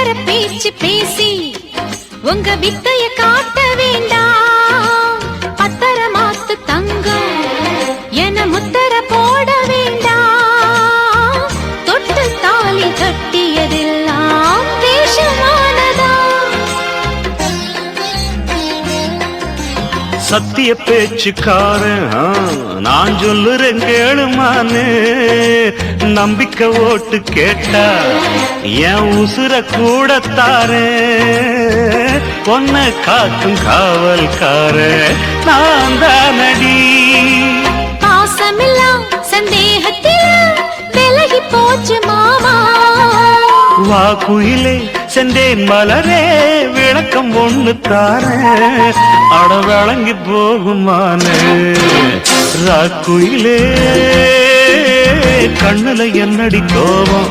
சக்கர பேச்சு பேசி உங்க வித்தைய காட்ட வேண்டாம். பத்தரமாத்து தங்கம் என முத்தர போட வேண்டாம். தொட்டு தாலி கட்டியதெல்லாம் வேஷமானதா? சத்திய பேச்சுக்காரன் நான் சொல்லுறேன் கேளுமானு. நம்பிக்கை ஓட்டு கேட்டா என் உசுர கூடத்தாரு. பொன்ன காக்கும் காவல்கார நான் தானடி. பாசமெல்லாம் சந்தேகத்தில் விலகி போச்சு மாமா. வா குயிலே செந்தேன் மலரே விளக்கம் ஒண்ணு தார. அட வழங்கி போகுமானே ராக்குயிலே கண்ணுல என்னடி கோபம்?